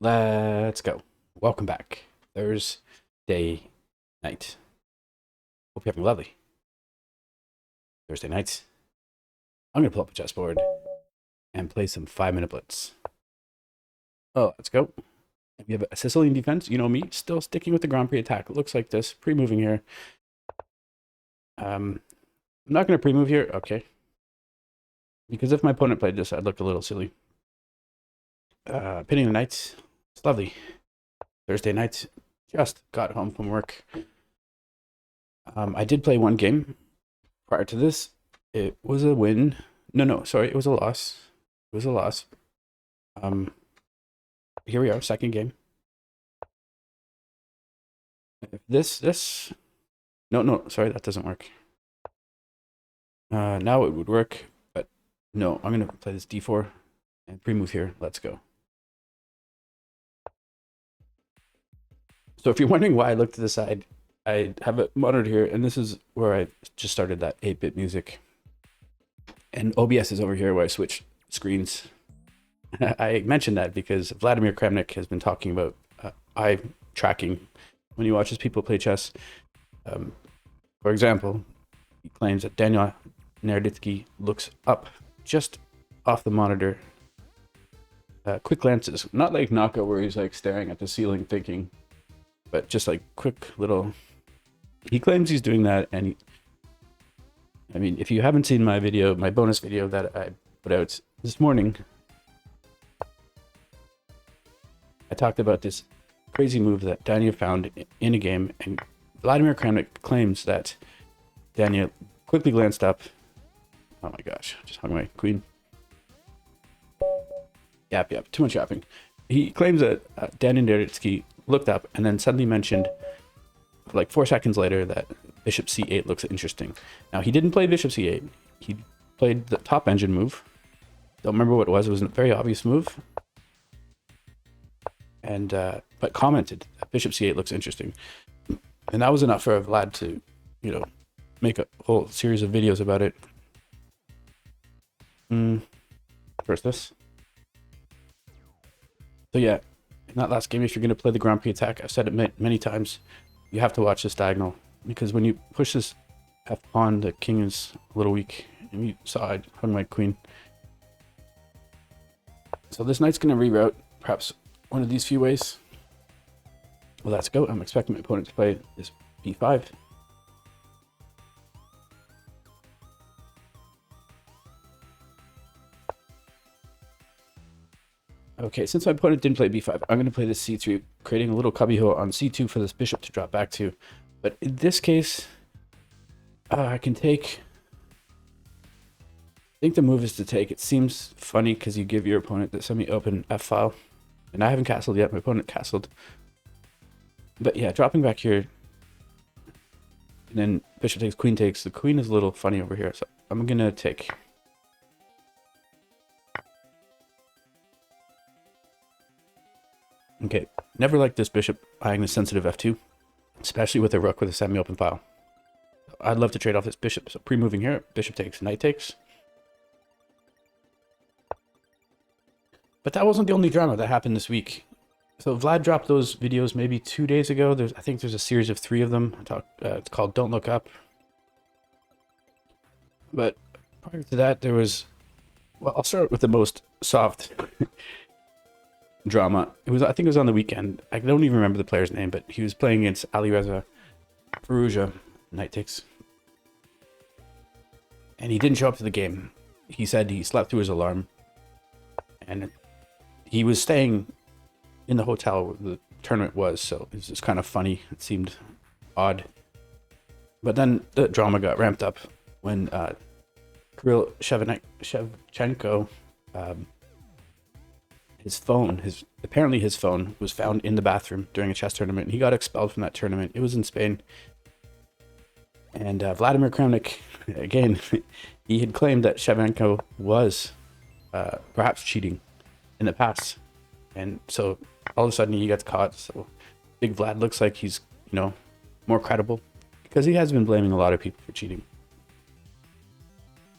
Let's go. Welcome back. Thursday night. Hope you're having a lovely Thursday night. I'm going to pull up a chessboard and play some 5-minute blitz. Oh, let's go. We have a Sicilian defense. You know me, still sticking with the Grand Prix attack. It looks like this. Pre-moving here. I'm not going to pre-move here. Okay. Because if my opponent played this, I'd look a little silly. Pinning the knights. It's lovely. Thursday night. Just got home from work. I did play one game prior to this. It was a win. No, sorry, it was a loss. It was a loss. Here we are, second game. If no, sorry, that doesn't work. Now it would work, but no, I'm gonna play this d4 and pre-move here. Let's go. So if you're wondering why I looked to the side, I have a monitor here, and this is where I just started that 8-bit music. And OBS is over here where I switch screens. I mentioned that because Vladimir Kramnik has been talking about eye tracking when he watches people play chess. For example, he claims that Daniel Nerditsky looks up just off the monitor. Quick glances, not like Naka where he's like staring at the ceiling thinking, but just like quick little. He claims he's doing that, and I mean, if you haven't seen my video, my bonus video that I put out this morning, I talked about this crazy move that Daniel found in a game, and Vladimir Kramnik claims that Daniel quickly glanced up. Oh my gosh, just hung my queen. Yap, too much yapping. He claims that Daniel Nerditsky looked up and then suddenly mentioned, like 4 seconds later, that bishop c8 looks interesting. Now, he didn't play bishop c8. He played the top engine move. Don't remember what it was. It was a very obvious move. And but commented that bishop c8 looks interesting. And that was enough for Vlad to, make a whole series of videos about it. First this. So yeah, in that last game, if you're going to play the Grand Prix attack, I've said it many times, you have to watch this diagonal, because when you push this f pawn, the king is a little weak, and you saw I hung my queen. So this knight's going to reroute perhaps one of these few ways. Well, let's go. I'm expecting my opponent to play this b5. Okay, since my opponent didn't play b5, I'm going to play this c3, creating a little cubbyhole on c2 for this bishop to drop back to. But in this case, I can take. I think the move is to take. It seems funny because you give your opponent the semi-open f file, and I haven't castled yet. My opponent castled. But yeah, dropping back here, and then bishop takes, queen takes. The queen is a little funny over here, so I'm gonna take. Okay, never liked this bishop eyeing the sensitive f2, especially with a rook with a semi-open file. I'd love to trade off this bishop, so pre-moving here, bishop takes, knight takes. But that wasn't the only drama that happened this week. So Vlad dropped those videos maybe 2 days ago. I think there's a series of 3 of them. It's called Don't Look Up. But prior to that, there was, well, I'll start with the most soft drama. I think it was on the weekend. I don't even remember the player's name, but he was playing against Alireza Firouzja, knight takes. And he didn't show up to the game. He said he slept through his alarm. And he was staying in the hotel where the tournament was, so it was just kind of funny. It seemed odd. But then the drama got ramped up when Kirill Shevchenko, apparently his phone was found in the bathroom during a chess tournament, and he got expelled from that tournament. It was in Spain. And Vladimir Kramnik, again, he had claimed that Shevchenko was perhaps cheating in the past. And so all of a sudden he gets caught. So Big Vlad looks like he's, more credible, because he has been blaming a lot of people for cheating.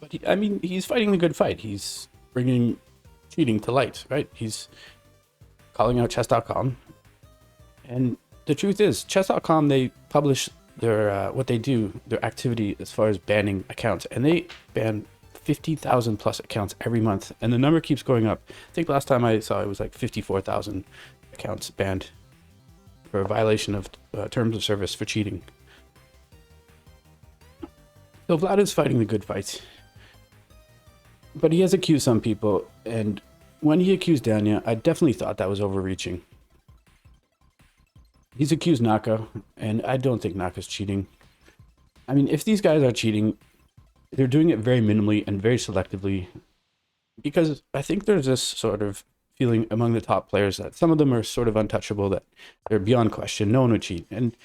But he's fighting the good fight. He's bringing cheating to light, right? He's calling out chess.com. And the truth is, chess.com, they publish their what they do, their activity as far as banning accounts, and they ban 50,000 plus accounts every month, and the number keeps going up. I think last time I saw it was like 54,000 accounts banned for a violation of terms of service for cheating. So Vlad is fighting the good fight, but he has accused some people, and when he accused Danya, I definitely thought that was overreaching. He's accused Naka, and I don't think Naka's cheating. I mean, if these guys are cheating, they're doing it very minimally and very selectively, because I think there's this sort of feeling among the top players that some of them are sort of untouchable, that they're beyond question, no one would cheat. And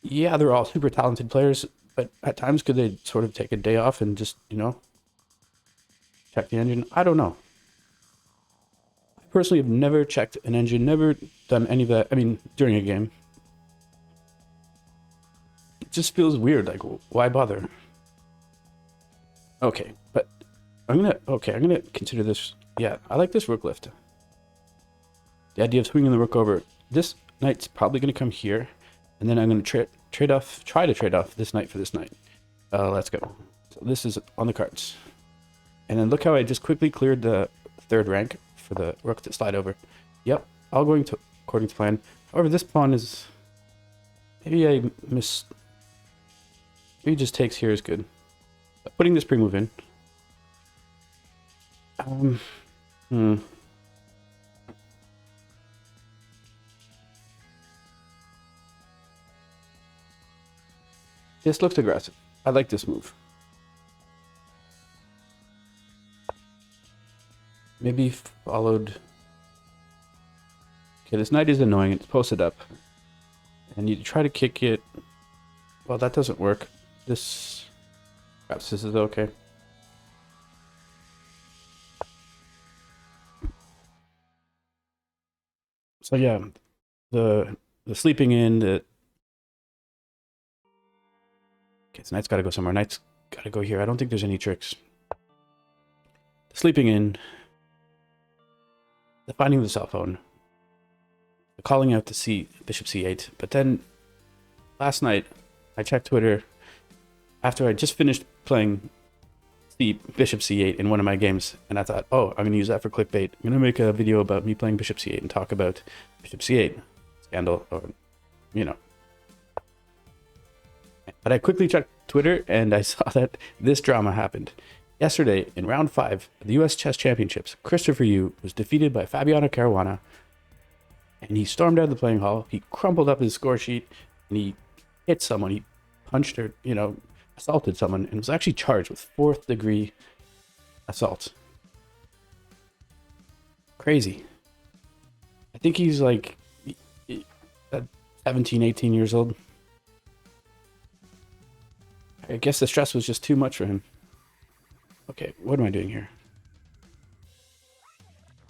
yeah, they're all super talented players, but at times could they sort of take a day off and just, you know, check the engine? I don't know. I personally have never checked an engine, never done any of that. I mean, during a game. It just feels weird, like, why bother? Okay, but I'm gonna consider this. Yeah, I like this rook lift. The idea of swinging the rook over. This knight's probably gonna come here, and then I'm gonna try to trade off this knight for this knight. Let's go. So this is on the cards, and then look how I just quickly cleared the third rank for the rook to slide over. Yep, all going to according to plan. However, this pawn is maybe I miss. Maybe just takes here is good. Putting this pre-move in. This looks aggressive. I like this move. Maybe followed. Okay, this knight is annoying. It's posted up. And you try to kick it. Well, that doesn't work. This... Perhaps this is okay. So yeah, the sleeping in, the... Okay, so knight's got to go somewhere. Knight's got to go here. I don't think there's any tricks. The sleeping in, the finding the cell phone, the calling out to bishop c8. But then last night, I checked Twitter after I just finished playing bishop c8 in one of my games, and I thought, oh, I'm going to use that for clickbait. I'm going to make a video about me playing bishop c8 and talk about bishop c8 scandal, or, you know. But I quickly checked Twitter, and I saw that this drama happened. Yesterday, in round 5 of the US Chess Championships, Christopher Yu was defeated by Fabiano Caruana, and he stormed out of the playing hall. He crumpled up his score sheet, and he hit someone. He punched or, you know, assaulted someone, and was actually charged with 4th degree assault. Crazy. I think he's like 17, 18 years old. I guess the stress was just too much for him. Okay, what am I doing here?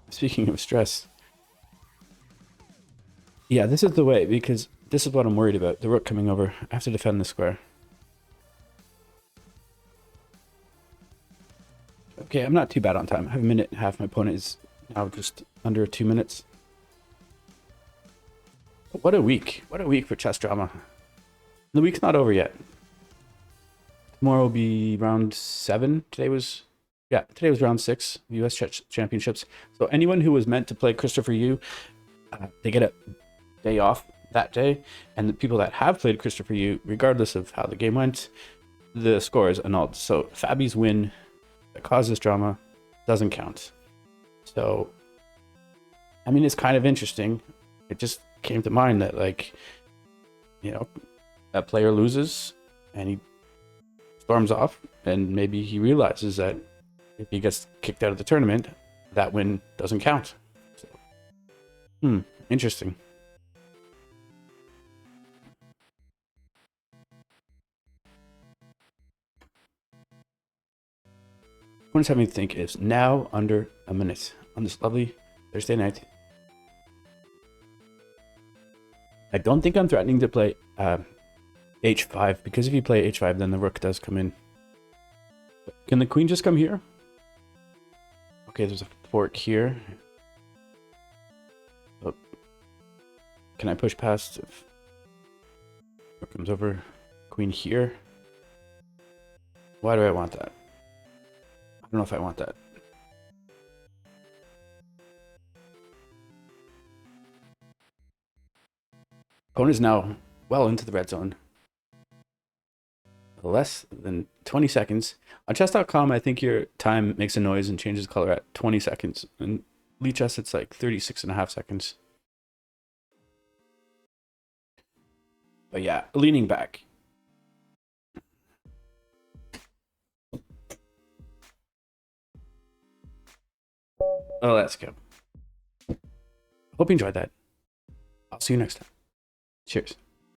Speaking of stress. Yeah, this is the way, because this is what I'm worried about. The rook coming over. I have to defend the square. Okay, I'm not too bad on time. I have a minute and a half. My opponent is now just under 2 minutes. But what a week. What a week for chess drama. The week's not over yet. Tomorrow will be round 7. Today was round 6, US Chess Championships. So anyone who was meant to play Christopher Yu, they get a day off that day. And the people that have played Christopher Yu, regardless of how the game went, the score is annulled. So Fabi's win that caused this drama doesn't count. So, I mean, it's kind of interesting. It just came to mind that, like, you know, that player loses and he storms off, and maybe he realizes that if he gets kicked out of the tournament, that win doesn't count. So, interesting. What is having to think is now under a minute on this lovely Thursday night. I don't think I'm threatening to play h5, because if you play h5, then the rook does come in. Can the queen just come here? Okay, there's a fork here. Oh, can I push past if it comes over? Queen here. Why do I want that? I don't know if I want that. Opponent is now well into the red zone. Less than 20 seconds. On chess.com, I think your time makes a noise and changes color at 20 seconds. And Lichess, it's like 36.5 seconds. But yeah, leaning back. Oh, let's go. Hope you enjoyed that. I'll see you next time. Cheers.